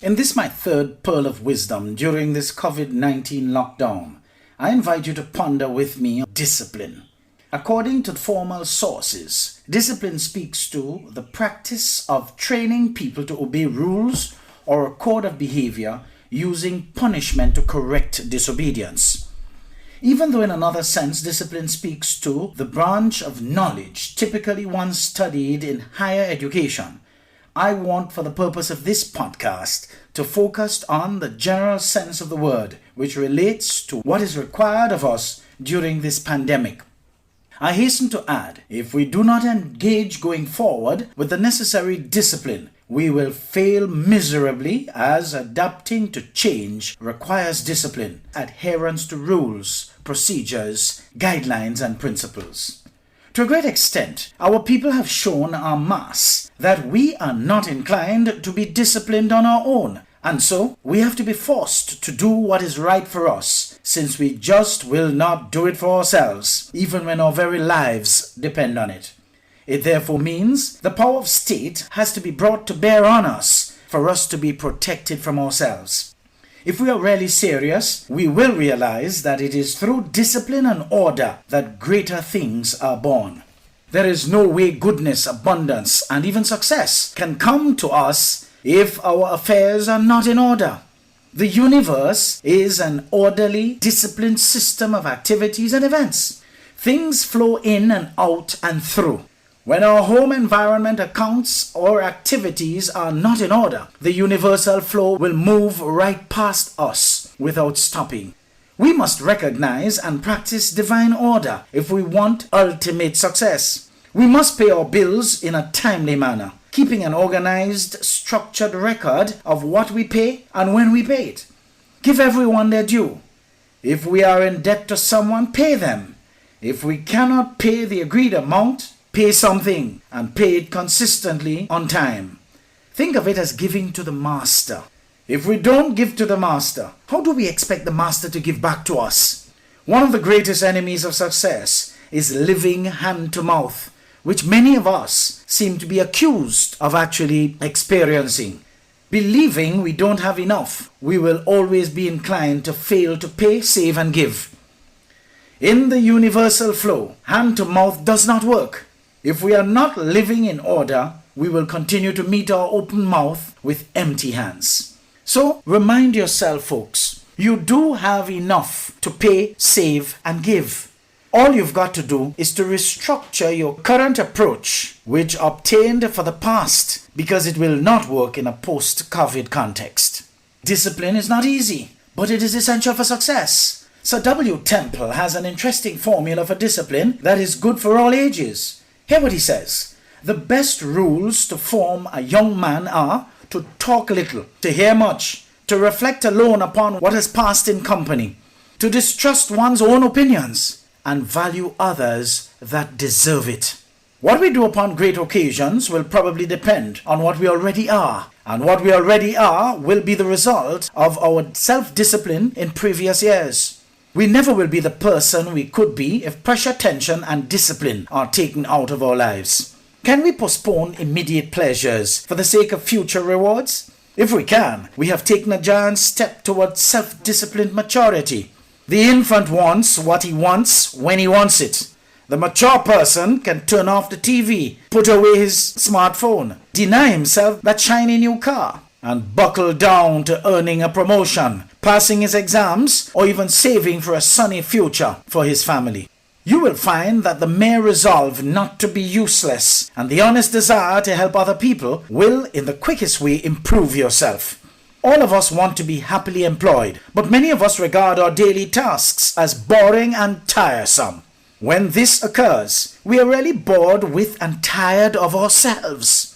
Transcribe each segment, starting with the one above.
In this, my third pearl of wisdom during this COVID-19 lockdown, I invite you to ponder with me on discipline. According to formal sources, discipline speaks to the practice of training people to obey rules or a code of behavior using punishment to correct disobedience. Even though in another sense, discipline speaks to the branch of knowledge typically one studied in higher education, I want, for the purpose of this podcast, to focus on the general sense of the word, which relates to what is required of us during this pandemic. I hasten to add, if we do not engage going forward with the necessary discipline, we will fail miserably, as adapting to change requires discipline, adherence to rules, procedures, guidelines, and principles. To a great extent, our people have shown en masse that we are not inclined to be disciplined on our own, and so we have to be forced to do what is right for us, since we just will not do it for ourselves, even when our very lives depend on it. It therefore means the power of state has to be brought to bear on us for us to be protected from ourselves. If we are really serious, we will realize that it is through discipline and order that greater things are born. There is no way goodness, abundance, and even success can come to us if our affairs are not in order. The universe is an orderly, disciplined system of activities and events. Things flow in and out and through. When our home environment accounts or activities are not in order, the universal flow will move right past us without stopping. We must recognize and practice divine order if we want ultimate success. We must pay our bills in a timely manner, keeping an organized, structured record of what we pay and when we pay it. Give everyone their due. If we are in debt to someone, pay them. If we cannot pay the agreed amount, pay something and pay it consistently on time. Think of it as giving to the master. If we don't give to the master, how do we expect the master to give back to us? One of the greatest enemies of success is living hand to mouth, which many of us seem to be accused of actually experiencing. Believing we don't have enough, we will always be inclined to fail to pay, save, and give. In the universal flow, hand to mouth does not work. If we are not living in order, we will continue to meet our open mouth with empty hands. So remind yourself, folks, you do have enough to pay, save, and give. All you've got to do is to restructure your current approach, which obtained for the past, because it will not work in a post-COVID context. Discipline is not easy, but it is essential for success. Sir W. Temple has an interesting formula for discipline that is good for all ages. Hear what he says. The best rules to form a young man are to talk little, to hear much, to reflect alone upon what has passed in company, to distrust one's own opinions, and value others that deserve it. What we do upon great occasions will probably depend on what we already are, and what we already are will be the result of our self-discipline in previous years. We never will be the person we could be if pressure, tension, and discipline are taken out of our lives. Can we postpone immediate pleasures for the sake of future rewards? If we can, we have taken a giant step towards self-disciplined maturity. The infant wants what he wants when he wants it. The mature person can turn off the TV, put away his smartphone, deny himself that shiny new car, and buckle down to earning a promotion, passing his exams, or even saving for a sunny future for his family. You will find that the mere resolve not to be useless and the honest desire to help other people will, in the quickest way, improve yourself. All of us want to be happily employed, but many of us regard our daily tasks as boring and tiresome. When this occurs, we are really bored with and tired of ourselves.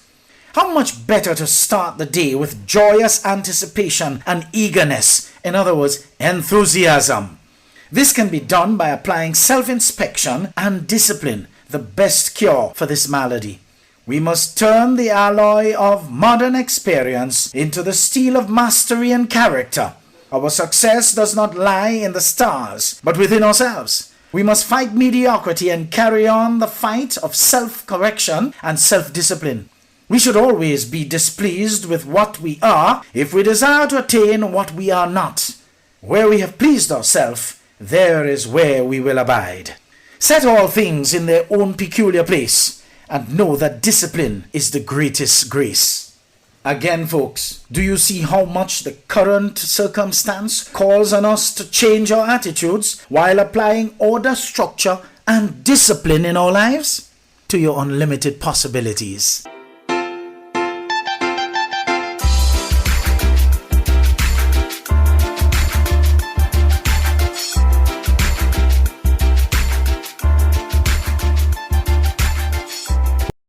How much better to start the day with joyous anticipation and eagerness, in other words, enthusiasm. This can be done by applying self-inspection and discipline, the best cure for this malady. We must turn the alloy of modern experience into the steel of mastery and character. Our success does not lie in the stars, but within ourselves. We must fight mediocrity and carry on the fight of self-correction and self-discipline. We should always be displeased with what we are if we desire to attain what we are not. Where we have pleased ourselves, there is where we will abide. Set all things in their own peculiar place, and know that discipline is the greatest grace. Again, folks, do you see how much the current circumstance calls on us to change our attitudes while applying order, structure, and discipline in our lives? To your unlimited possibilities.